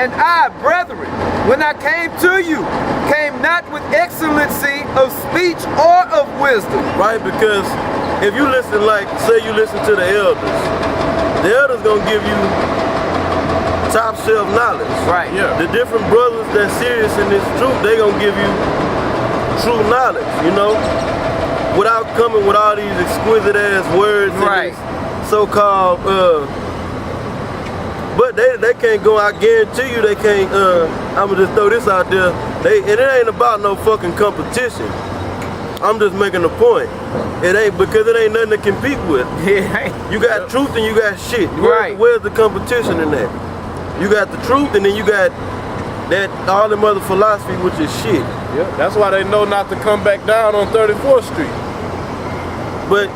And I, brethren, when I came to you, came not with excellency of speech or of wisdom. Right, because if you listen, like, say you listen to the elders gonna give you top shelf knowledge. Right. Yeah. The different brothers that's serious in this truth, they gonna give you true knowledge, you know? Without coming with all these exquisite ass words. Right. So-called, but they can't go, I guarantee you they can't, I'ma just throw this out there, and it ain't about no fucking competition. I'm just making a point. It ain't, because it ain't nothing to compete with. You got truth and you got shit. Where's the competition in that? You got the truth and then you got that all them other philosophy, which is shit. Yeah, that's why they know not to come back down on 34th Street. But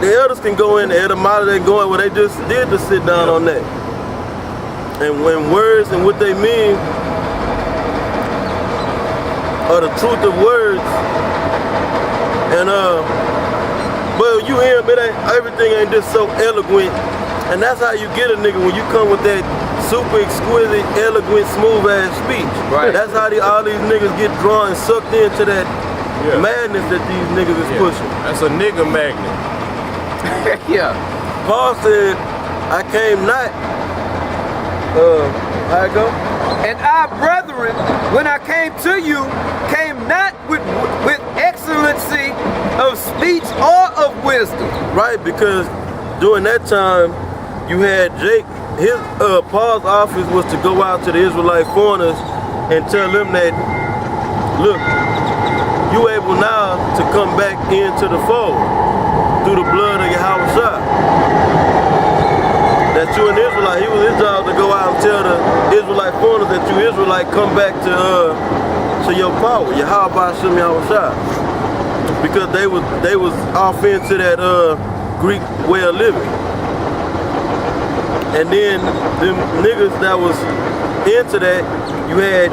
the elders can go in, the etymology they go in where they just did to sit down on that. And when words and what they mean are the truth of words, and well, you hear him, everything ain't just so eloquent, and that's how you get a nigga when you come with that super exquisite, eloquent, smooth ass speech. Right. That's how all these niggas get drawn and sucked into that madness that these niggas is pushing. That's a nigga magnet. Yeah. Paul said, I came not, how it go? And I, brethren, when I came to you, came not with excellency of speech or of wisdom. Right, because during that time, you had Paul's office was to go out to the Israelite foreigners and tell them that, look, you able now to come back into the fold through the blood of Yahweh. That you an Israelite. His job to go out and tell the Israelite foreigners that you Israelite come back to your power, Yahweh Shem Yahweh. Because they was off into that Greek way of living. And then them niggas that was into that, you had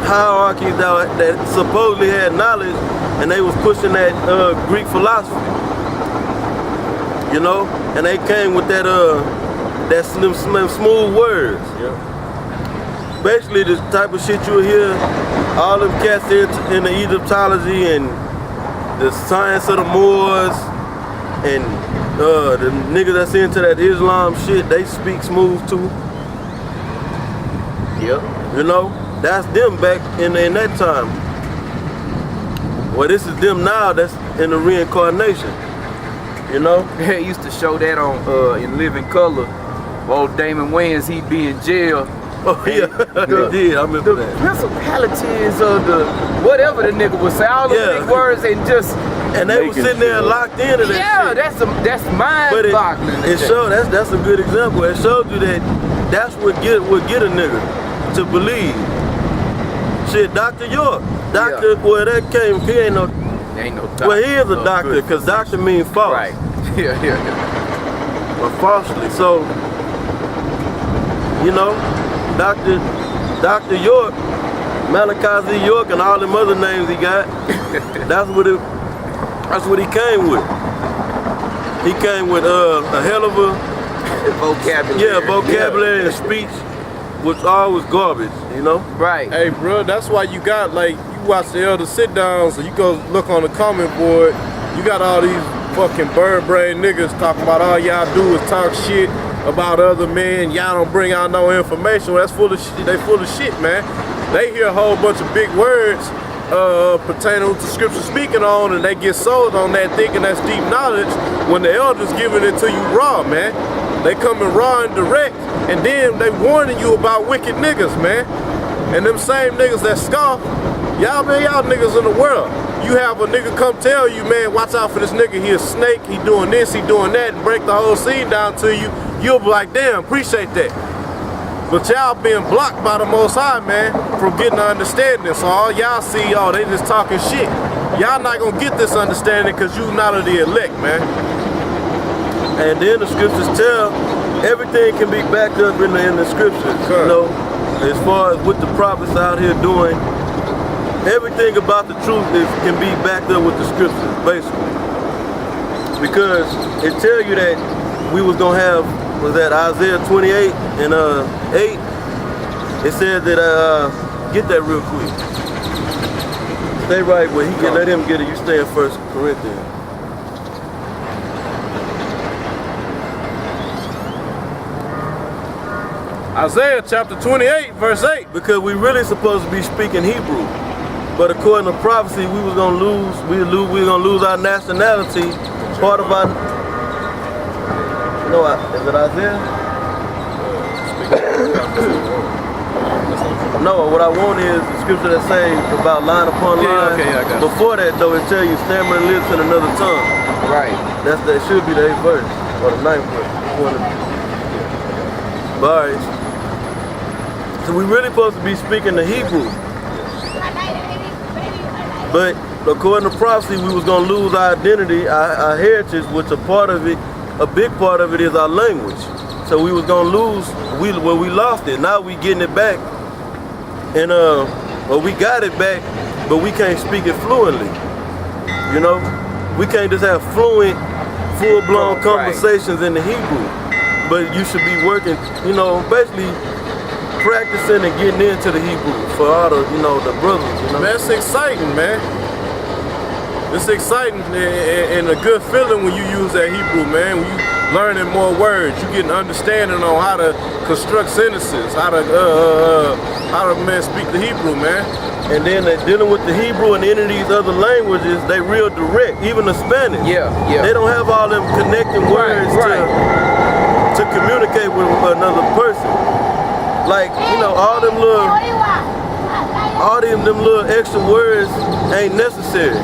hierarchies that supposedly had knowledge, and they was pushing that Greek philosophy. You know? And they came with that them smooth words. Yeah. Basically the type of shit you'll hear all them cats in the Egyptology and the science of the Moors and the niggas that's into that Islam shit, they speak smooth too. Yep. You know, that's them back in that time. Well, this is them now that's in the reincarnation. You know? They used to show that on in Living Color. Old Damon Wayans, he'd be in jail. Oh yeah, they did. I remember the that. principalities of the whatever the nigga would say, all the big words and just. And they were sitting there locked into that shit. That's mind-boggling. It showed that's a good example. It showed you that that's what get a nigga to believe. Shit, Dr. York, well that came. He ain't no doctor. Well, he is a doctor because doctor means false. Right. Yeah. But falsely. So, you know, Dr. York, Malachi Z. York, and all them other names he got. That's what he came with. He came with a hell of a vocabulary. Yeah, vocabulary and speech, which all was garbage, you know? Right. Hey, bro, that's why you got, like, you watch the elder sit down, so you go look on the comment board, you got all these fucking bird brain niggas talking about all y'all do is talk shit about other men, y'all don't bring out no information. Well, that's full of shit. They full of shit, man. They hear a whole bunch of big words pertaining to scripture speaking on, and they get sold on that thinking that's deep knowledge when the elders giving it to you raw, man. They coming raw and direct, and then they warning you about wicked niggas, man. And them same niggas that scoff, y'all niggas in the world. You have a nigga come tell you, man, watch out for this nigga, he a snake, he doing this, he doing that, and break the whole scene down to you, you'll be like, damn, appreciate that. But y'all being blocked by the Most High, man, from getting the understanding. So all y'all see, oh, they just talking shit. Y'all not gonna get this understanding because you not of the elect, man. And then the scriptures tell, everything can be backed up in the scriptures, you know, as far as what the prophets out here doing. Everything about the truth can be backed up with the scriptures, basically. Because it tell you that we was gonna have, was that Isaiah 28 and 8, It said that, get that real quick. Stay right where he can let him get it. You stay in 1 Corinthians. Isaiah chapter 28, verse 8. Because we really supposed to be speaking Hebrew. But according to prophecy, we was gonna lose, we were gonna lose our nationality. Part of our, no, is it Isaiah? No, what I want is the scripture that say about line upon line. Yeah, okay, I got it. Before that though, it tell you stammering lips in another tongue. Right. That should be the 8th verse, or the 9th verse. But alright. So we really supposed to be speaking the Hebrew. But according to prophecy, we was gonna lose our identity, our heritage, which a part of it, a big part of it is our language. So we was gonna lose, we lost it. Now we getting it back, and well, we got it back, but we can't speak it fluently. You know, we can't just have fluent, full-blown conversations in the Hebrew. But you should be working, you know, basically practicing and getting into the Hebrew for all the, you know, the brothers, you know. Man, it's exciting, man. It's exciting and a good feeling when you use that Hebrew, man. When you learning more words, you get an understanding on how to construct sentences, how to man speak the Hebrew, man. And then dealing with the Hebrew and any of these other languages, they real direct. Even the Spanish. Yeah, yeah. They don't have all them connecting words to communicate with another person. Like, you know, all them little extra words ain't necessary.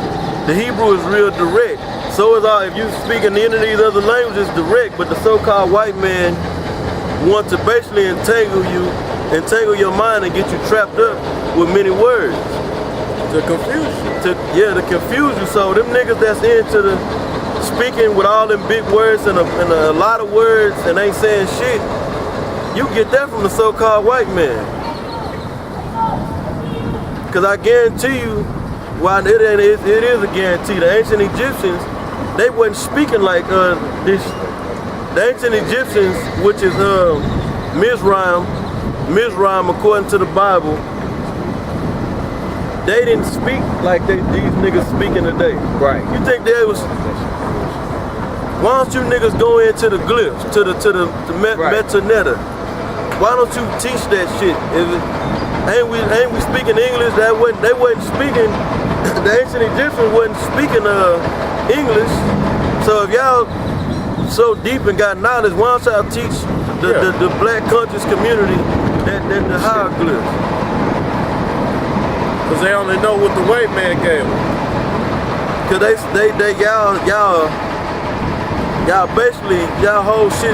The Hebrew is real direct. So is all, if you speak in any of these other languages, direct, but the so-called white man want to basically entangle your mind and get you trapped up with many words. To confuse you. To confuse you. So them niggas that's into the speaking with all them big words and a lot of words and ain't saying shit, you get that from the so-called white man. Because I guarantee you, while it is a guarantee, the ancient Egyptians, they wasn't speaking like this. The ancient Egyptians, which is Mizraim according to the Bible, they didn't speak like these niggas speaking today. Right. You think they was? Why don't you niggas go into the glyphs, to the metaneta? Why don't you teach that shit? Ain't we speaking English? They wasn't speaking. The ancient Egyptians wasn't speaking English. So if y'all so deep and got knowledge, why don't y'all teach the black conscious community the hieroglyphs? Cause they only know what the white man gave them. Cause y'all basically, y'all whole shit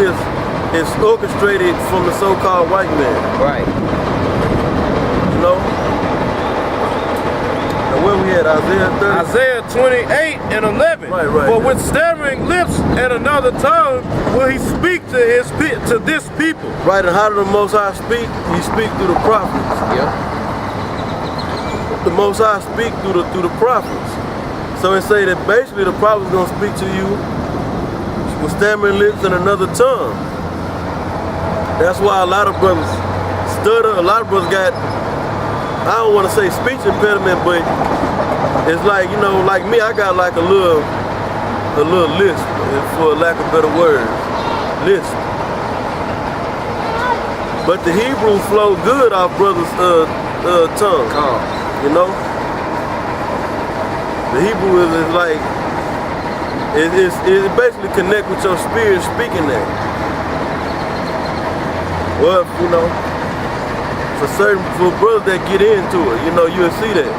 is orchestrated from the so-called white man. Right. You know? And where we at, Isaiah 30? Isaiah 28 and 11. Right. For with stammering lips and another tongue will he speak to this people. Right, and how did the Most High speak? He speak through the prophets. Yep. The Most High speak through the prophets. So it say that basically the prophet's gonna speak to you with stammering lips and another tongue. That's why a lot of brothers stutter. A lot of brothers got, I don't want to say speech impediment, but it's like, you know, like me, I got like a little lisp, for lack of better words, lisp. But the Hebrew flow good off brothers' tongue. You know, the Hebrew is like it basically connect with your spirit speaking that. Well, you know, for brothers that get into it, you know, you'll see that.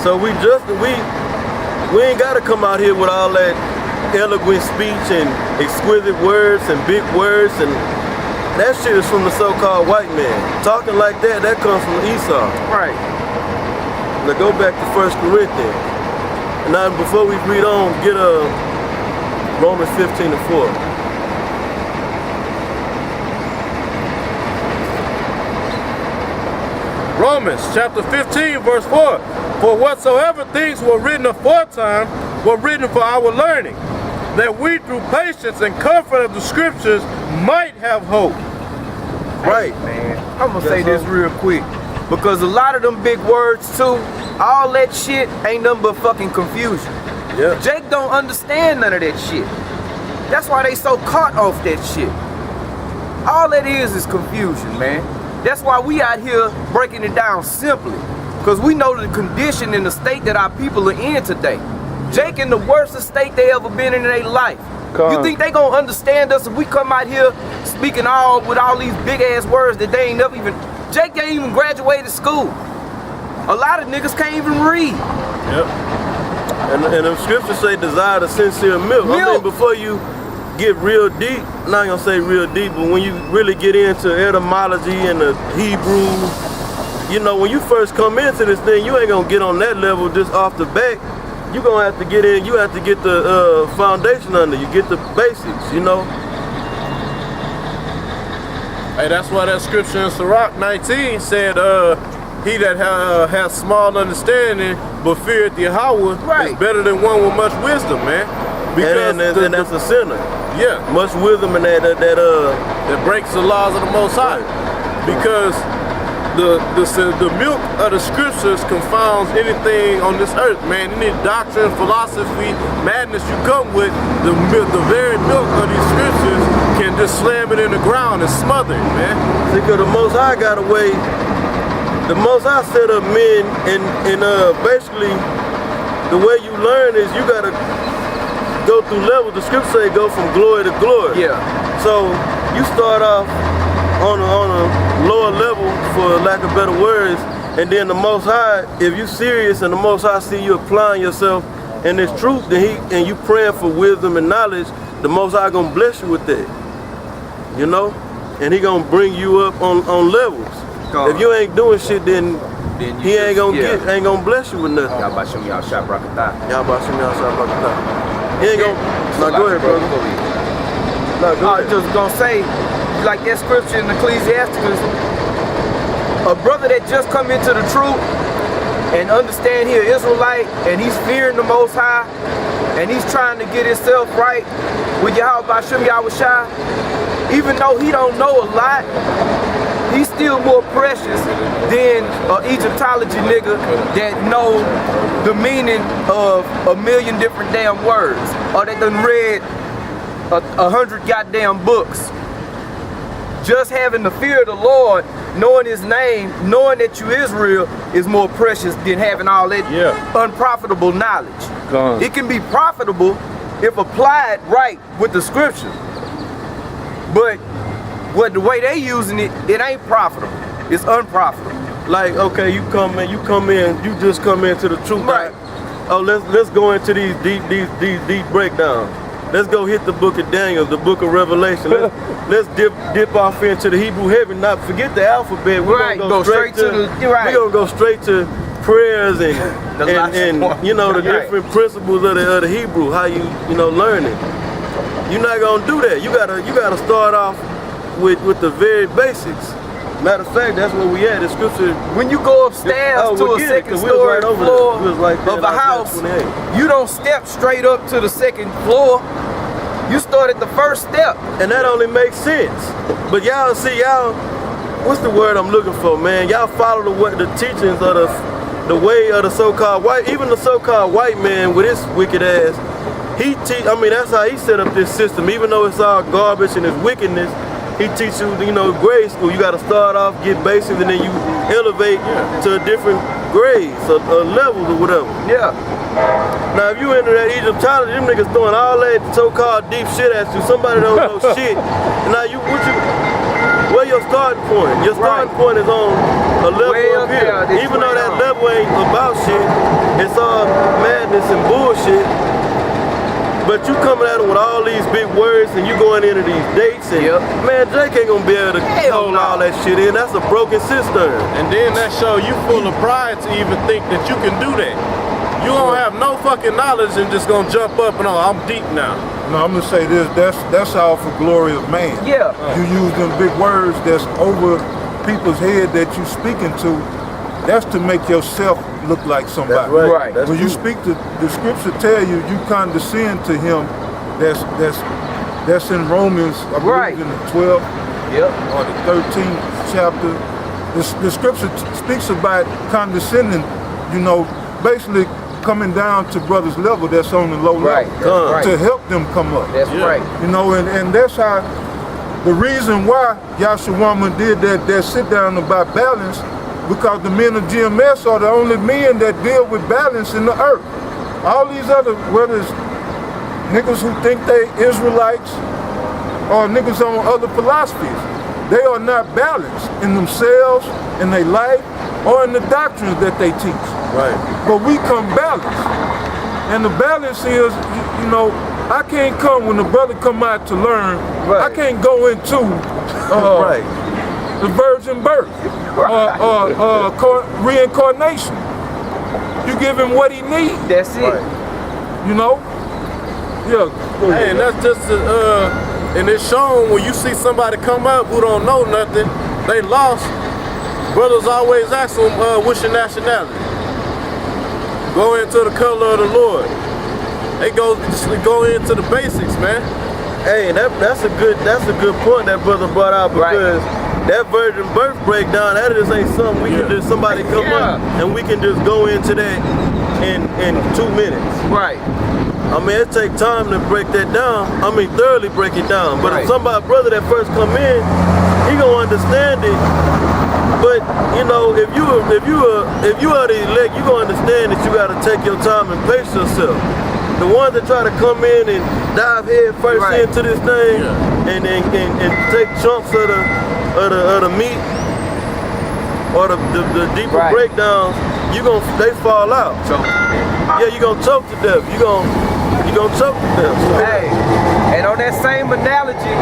So we ain't gotta come out here with all that eloquent speech and exquisite words and big words, and that shit is from the so-called white man. Talking like that comes from Esau. Right. Now go back to 1 Corinthians. And now before we read on, get Romans 15 and 4. Romans chapter 15 verse 4. For whatsoever things were written aforetime were written for our learning, that we through patience and comfort of the scriptures might have hope. Right. Man, I'm gonna say this real quick. Because a lot of them big words too, all that shit ain't nothing but fucking confusion. Yeah. Jake don't understand none of that shit. That's why they so caught off that shit. All that is confusion, man. That's why we out here breaking it down simply. Because we know the condition and the state that our people are in today. Jake in the worst state they ever been in their life. You think they gonna understand us if we come out here speaking with all these big ass words that they ain't never even, Jake ain't even graduated school. A lot of niggas can't even read. Yep. And the scriptures say desire the sincere milk. I mean, before you get real deep, I'm not gonna say real deep, but when you really get into etymology and the Hebrew, you know, when you first come into this thing, you ain't gonna get on that level just off the bat. You gonna have to get in, you have to get the foundation under, you get the basics, you know. Hey, that's why that scripture in Sirach 19 said, he that has small understanding but feareth Yahweh is better than one with much wisdom, man. Because and that's a sinner. Yeah. Much wisdom in that breaks the laws of the Most High. Because the milk of the scriptures confounds anything on this earth, man. Any doctrine, philosophy, madness you come with, the very milk of these scriptures can just slam it in the ground and smother it, man. See, because the Most High got away. The Most High set up men, and basically the way you learn is you gotta go through levels. The scriptures say go from glory to glory. Yeah. So you start off on a lower level, for lack of better words, and then the Most High, if you serious and the Most High see you applying yourself in this truth, then you praying for wisdom and knowledge, the Most High gonna bless you with that. You know? And he gonna bring you up on levels. If you ain't doing shit, then he ain't gonna bless you with nothing. Y'all about to show me y'all shot Brakatah. Y'all about to show me y'all shot Brakatah. He ain't gonna. No, go ahead, brother. No, go ahead. I was just gonna say, like that scripture in Ecclesiastes, a brother that just come into the truth and understand he an Israelite and he's fearing the Most High and he's trying to get himself right with Yahweh Shem Yahushua, even though he don't know a lot, he's still more precious than an Egyptology nigga that know the meaning of 1,000,000 different damn words, or that done read 100 goddamn books. Just having the fear of the Lord, knowing his name, knowing that you Israel, is more precious than having all that unprofitable knowledge. It can be profitable if applied right with the scripture. But the way they using it, it ain't profitable. It's unprofitable. Like, okay, you come in, you just come into the truth. Right. Oh, let's go into these deep breakdowns. Let's go hit the book of Daniel, the book of Revelation. Let's dip off into the Hebrew heaven. Not forget the alphabet. We're gonna go straight to we're gonna go straight to prayers and you know the different principles of the Hebrew. How you learn it. You're not gonna do that. You gotta start off with the very basics. Matter of fact, that's where we at. The scripture. When you go upstairs to a second story floor of a house, you don't step straight up to the second floor. You start at the first step. And that only makes sense. But y'all see, what's the word I'm looking for, man? Y'all follow the teachings of the way of the so-called white, even the so-called white man with his wicked ass. That's how he set up this system. Even though it's all garbage and it's wickedness, he teaches you, grade school. You got to start off, get basics, and then you elevate to a different grades or levels or whatever. Yeah. Now, if you into that Egyptology, them niggas throwing all that so-called deep shit at you. Somebody don't know shit. And now where your starting point? Your starting point is on a level up here. Even though that level ain't about shit, it's all madness and bullshit. But you coming at them with all these big words and you going into these dates and man, Jake ain't gonna be able to hold all that shit in. That's a broken cistern. And then that show you full of pride to even think that you can do that. You don't have no fucking knowledge and just gonna jump up and I'm deep now. No, I'm gonna say this, that's all for glory of man. Yeah. You use them big words that's over people's head that you speaking to, that's to make yourself look like somebody. That's right. That's when you speak to the scripture tell you condescend to him, that's in Romans, I believe in the 12th Yep. or the 13th chapter. The scripture speaks about condescending, you know, basically coming down to brothers' level that's on the low Right. level Right. to help them come up. That's right. You know, and that's how the reason why Yahshua did that sit down about balance, because the men of GMS are the only men that deal with balance in the earth. All these other, whether it's niggas who think they Israelites or niggas on other philosophies, they are not balanced in themselves, in their life, or in the doctrines that they teach. Right. But we come balanced. And the balance is, you know, I can't come when the brother come out to learn. Right. I can't go into Right. the virgin birth or reincarnation. You give him what he needs, That's it. Right. you know? Yeah. Go Hey, ahead. and that's just and it's shown when you see somebody come up who don't know nothing, they lost. Brothers always ask them, what's your nationality? Go into the color of the Lord. They go into the basics, man. Hey, that's a good point that brother brought out, because that virgin birth breakdown, that just ain't something we can just somebody come up and we can just go into that in 2 minutes. Right. I mean, it take time to break that down. I mean, thoroughly break it down. But if somebody brother that first come in, he gonna understand it. But you know, if you are the elect, you gonna understand that you gotta take your time and pace yourself. The ones that try to come in and dive head first into this thing and take chunks of the meat or the deeper breakdowns, they fall out. Yeah, you gonna choke to death. You gonna choke to death. Hey, and on that same analogy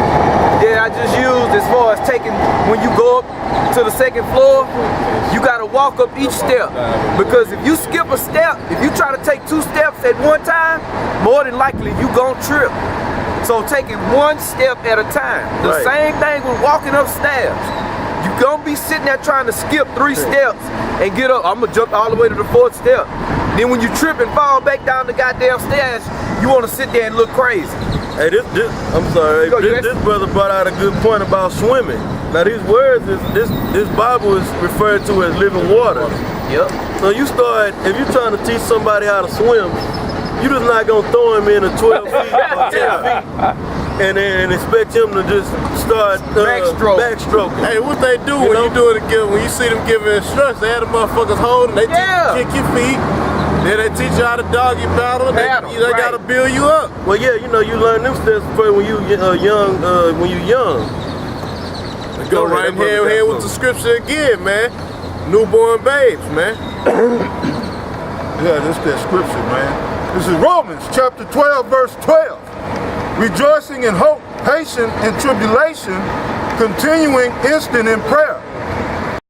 that I just used, as far as taking, when you go up to the second floor, you gotta walk up each step. Because if you skip a step, if you try to take 2 steps at one time, more than likely you gon' trip. So taking 1 step at a time. The same thing with walking upstairs. You gonna be sitting there trying to skip 3 steps and get up. I'm gonna jump all the way to the 4th step. Then when you trip and fall back down the goddamn stairs, you wanna sit there and look crazy. Hey, I'm sorry. This brother brought out a good point about swimming. Now these words, this Bible is referred to as living water. Yep. So if you're trying to teach somebody how to swim, you just not gonna throw him in a 12 feet or 10 feet and expect him to just start backstroking. Hey, what they do when you see them giving instructions, they have the motherfuckers holding, they kick your feet. Then they teach you how to doggy paddle. They gotta build you up. Well, yeah, you know, you learn them steps when you young. Go right here with the scripture again, man. Newborn babes, man. Yeah, this that scripture, man. This is Romans chapter 12, verse 12. Rejoicing in hope, patient in tribulation, continuing instant in prayer,